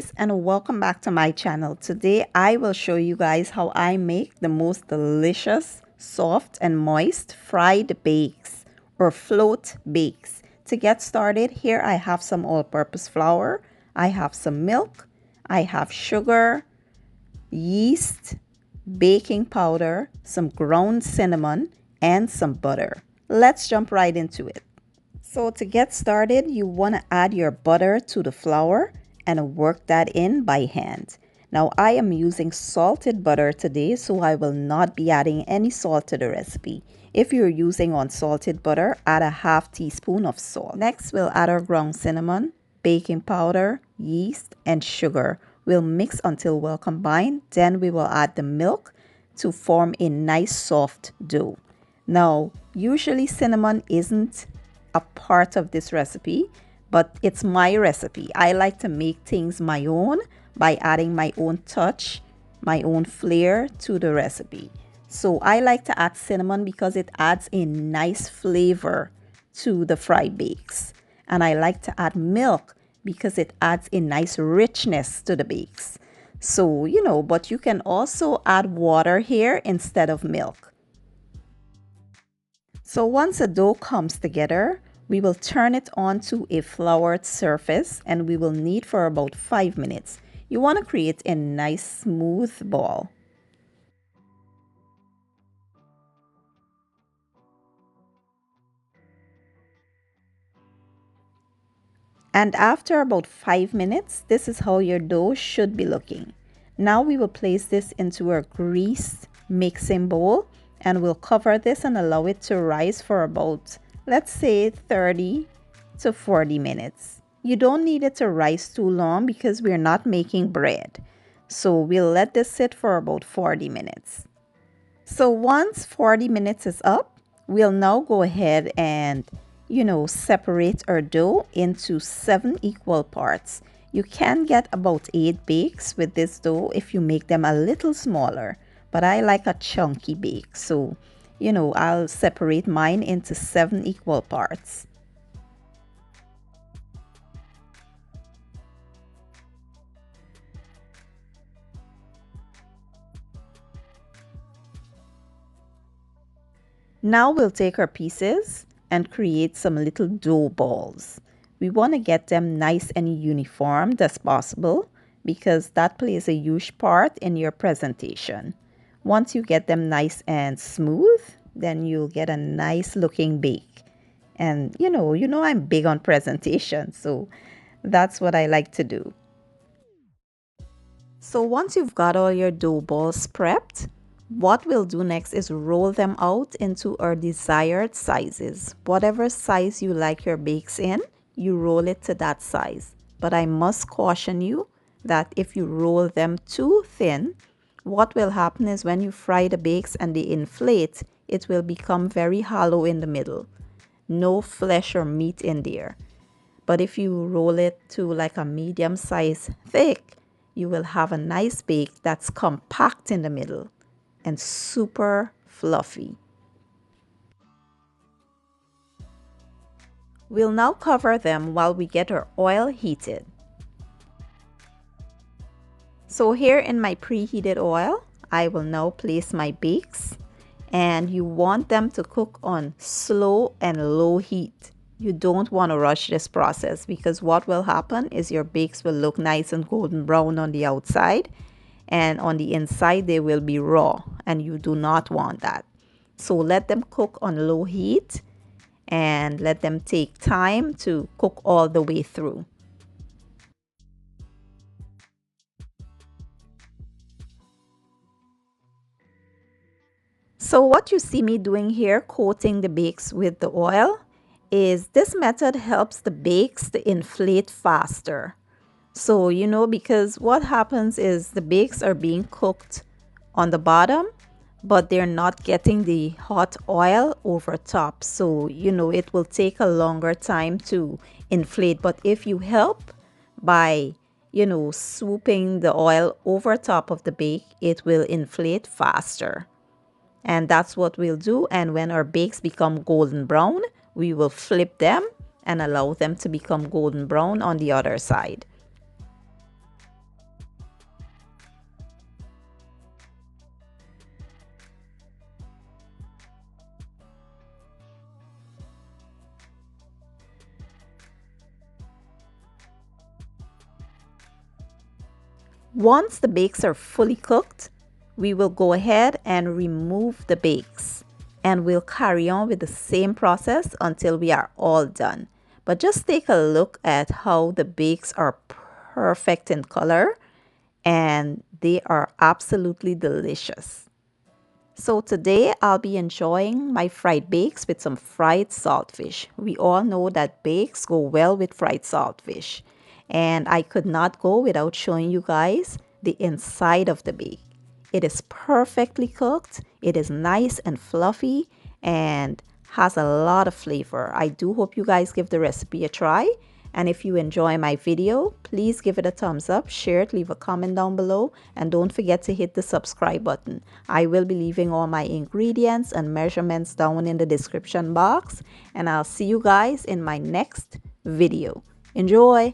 guys, and welcome back to my channel. Today I will show you guys how I make the most delicious, soft and moist fried bakes or float bakes. To get started, here I have some all-purpose flour, I have some milk, I have sugar, yeast, baking powder, some ground cinnamon, and some butter. Let's jump right into it. So to get started, you want to add your butter to the flour and work that in by hand. Now I am using salted butter today, so I will not be adding any salt to the recipe. If you're using unsalted butter, add a half teaspoon of salt. Next, we'll add our ground cinnamon, baking powder, yeast, and sugar. We'll mix until well combined. Then we will add the milk to form a nice soft dough. Now, usually cinnamon isn't a part of this recipe, but it's my recipe. I like to make things my own by adding my own touch, my own flair to the recipe. So I like to add cinnamon because it adds a nice flavor to the fried bakes. And I like to add milk because it adds a nice richness to the bakes. So, but you can also add water here instead of milk. So once the dough comes together, we will turn it onto a floured surface and we will knead for about 5 minutes. You want to create a nice smooth ball. And after about 5 minutes, this is how your dough should be looking. Now we will place this into a greased mixing bowl and we'll cover this and allow it to rise for about, let's say, 30 to 40 minutes. You don't need it to rise too long because we're not making bread. So we'll let this sit for about 40 minutes. So once 40 minutes is up, we'll now go ahead and, separate our dough into 7 equal parts. You can get about 8 bakes with this dough if you make them a little smaller. But I like a chunky bake, so I'll separate mine into 7 equal parts. Now we'll take our pieces and create some little dough balls. We want to get them nice and uniform as possible because that plays a huge part in your presentation. Once you get them nice and smooth, then you'll get a nice looking bake. And I'm big on presentation, so that's what I like to do. So once you've got all your dough balls prepped, what we'll do next is roll them out into our desired sizes. Whatever size you like your bakes in, you roll it to that size. But I must caution you that if you roll them too thin, what will happen is when you fry the bakes and they inflate, it will become very hollow in the middle. No flesh or meat in there. But if you roll it to like a medium size thick, you will have a nice bake that's compact in the middle and super fluffy. We'll now cover them while we get our oil heated. So here in my preheated oil, I will now place my bakes, and you want them to cook on slow and low heat. You don't want to rush this process because what will happen is your bakes will look nice and golden brown on the outside, and on the inside they will be raw, and you do not want that. So let them cook on low heat and let them take time to cook all the way through. So what you see me doing here, coating the bakes with the oil, is this method helps the bakes to inflate faster. So, because what happens is the bakes are being cooked on the bottom, but they're not getting the hot oil over top. So, it will take a longer time to inflate. But if you help by, swooping the oil over top of the bake, it will inflate faster. And that's what we'll do. And when our bakes become golden brown, we will flip them and allow them to become golden brown on the other side. Once the bakes are fully cooked, we will go ahead and remove the bakes, and we'll carry on with the same process until we are all done. But just take a look at how the bakes are perfect in color, and they are absolutely delicious. So today I'll be enjoying my fried bakes with some fried saltfish. We all know that bakes go well with fried saltfish. And I could not go without showing you guys the inside of the bake. It is perfectly cooked. It is nice and fluffy and has a lot of flavor. I do hope you guys give the recipe a try. And if you enjoy my video, please give it a thumbs up, share it, leave a comment down below, and don't forget to hit the subscribe button. I will be leaving all my ingredients and measurements down in the description box, and I'll see you guys in my next video. Enjoy!